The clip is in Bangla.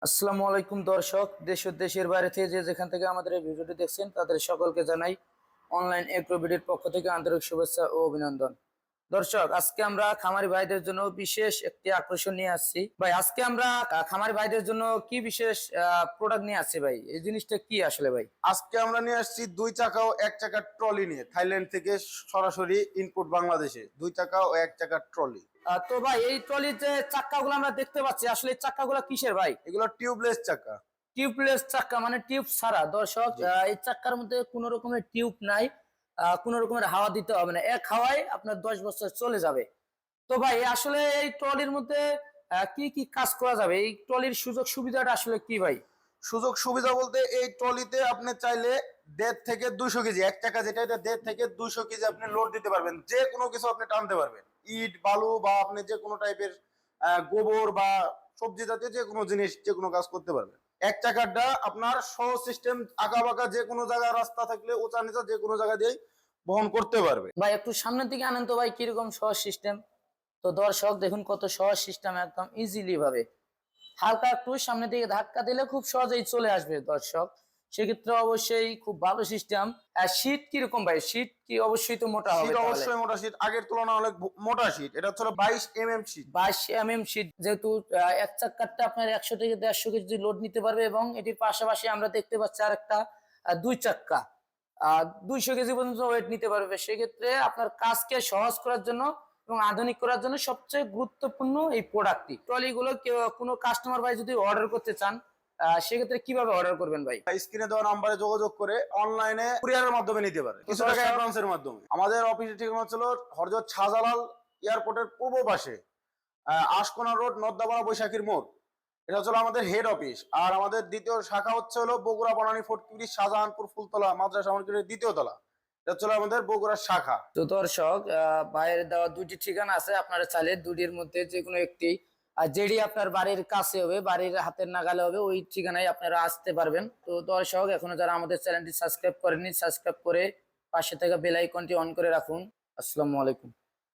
আসসালামু আলাইকুম দর্শক, দেশ ও দেশের বাইরে থেকে যে যেখান থেকে আমাদের এই ভিডিওটি দেখছেন তাদের সকলকে জানাই অনলাইন এগ্রোবিডির পক্ষ থেকে আন্তরিক শুভেচ্ছা ও অভিনন্দন। দর্শক, আজকে আমরা খামারি ভাইদের জন্য বিশেষ একটি আকর্ষণ নিয়ে আসছি। ভাই, আজকে আমরা খামারি ভাইদের জন্য কি বিশেষ প্রোডাক্ট নিয়ে আসছি ভাই? এই জিনিসটা কি আসলে ভাই? আজকে আমরা নিয়ে আসছি 2 চাকা ও 1 চাকার ট্রলি নিয়ে থাইল্যান্ড থেকে সরাসরি ইনপুট বাংলাদেশে 2 চাকা ও 1 চাকার ট্রলি। তো ভাই, এই ট্রলির যে চাক্কাগুলো আমরা দেখতে পাচ্ছি, আসলে এই চাক্কাগুলো কিসের ভাই? এগুলো টিউবলেস চাকা। টিউবলেস চাক্কা মানে টিউব ছাড়া। দর্শক, এই চাক্কার মধ্যে কোনো রকমের টিউব নাই, কোনো রকমের হাওয়া দিতে হবে না, এক হাওয়ায় আপনার 10 বছর চলে যাবে। তো ভাই, আসলে এই ট্রলির মধ্যে কি কি কাজ করা যাবে? এই ট্রলির সুযোগ সুবিধাটা আসলে কি ভাই? সুযোগ সুবিধা বলতে এই ট্রলিতে আপনি চাইলে 1.5 থেকে 200 কেজি, 1 চাকা যেটা, এটা 1.5 থেকে 200 কেজি আপনি লোড দিতে পারবেন। যে কোনো কিছু আপনি টানতে পারবেন, ইট বালু বা আপনি যে কোনো টাইপের গোবর বা সবজি জাতীয় যে কোনো জিনিস, যে কোনো কাজ করতে পারবেন। 1 চাকাটা আপনার সহজ সিস্টেম, আঁকা বাঁকা যে কোনো জায়গায় রাস্তা থাকলে উঁচা নিচা যে কোনো জায়গা দিয়ে বহন করতে পারবে। ভাই, একটু সামনের দিকে আনেন তো ভাই, কিরকম সহজ সিস্টেম। তো দর্শক দেখুন কত সহজ সিস্টেম, একদম ইজিলি ভাবে হালকা একটু সামনের দিকে ধাক্কা দিলে খুব সহজেই চলে আসবে। দর্শক, সেক্ষেত্রে অবশ্যই খুব ভালো সিস্টেম। শীট কিরকম ভাই? শীট কি অবশ্যই তো মোটা হবে? শীট তাহলে অবশ্যই মোটা শীট, আগের তুলনায় অনেক মোটা শীট। এটা হচ্ছে 22 mm শীট। 22 mm শীট, যেহেতু এক চাক্কারটা আপনার 100 থেকে 150 কেজি লোড নিতে পারবে, এবং এটির পাশাপাশি আমরা দেখতে পাচ্ছি আর একটা 2 চাক্কা 200 কেজি পর্যন্ত ওয়েট নিতে পারবে। সেক্ষেত্রে আপনার কাজকে সহজ করার জন্য এবং আধুনিক করার জন্য সবচেয়ে গুরুত্বপূর্ণ এই প্রোডাক্টটি। ট্রলিগুলো কোনো কাস্টমার ভাই যদি অর্ডার করতে চান, সেক্ষেত্রে কিভাবে অর্ডার করবেন ভাই? স্ক্রিনে দেওয়া নাম্বারে যোগাযোগ করে অনলাইনে কুরিয়ারের মাধ্যমে নিতে পারে, কিছু টাকা অ্যাডভান্সের মাধ্যমে। আমাদের অফিসের ঠিকানা ছিল হযরত শাহজালাল এয়ারপোর্টের পূর্ব পাশে, আশকোনা রোড, নর্দাপাড়া, বৈশাখীর মোড়। এটা হচ্ছে আমাদের হেড অফিস। আর আমাদের দ্বিতীয় শাখা হচ্ছে বগুড়া বনানী ফোর্ট শাহজাহানপুর ফুলতলা মাদ্রাসা মার্কেটের দ্বিতীয় তলা। এটা হচ্ছে আমাদের বগুড়ার শাখা। তো দর্শক, বাইরে দেওয়া দুটি ঠিকানা আছে, আপনারা চাইলে দুটির মধ্যে যে কোনো একটি, আর যেটি আপনার বাড়ির কাছে হবে, বাড়ির হাতের নাগালে হবে, ওই ঠিকানায় আপনারা আসতে পারবেন। তো দর্শক, এখনো যারা আমাদের চ্যানেলটি সাবস্ক্রাইব করেননি, সাবস্ক্রাইব করে পাশে থাকা বেল আইকনটি অন করে রাখুন। আসসালামু আলাইকুম।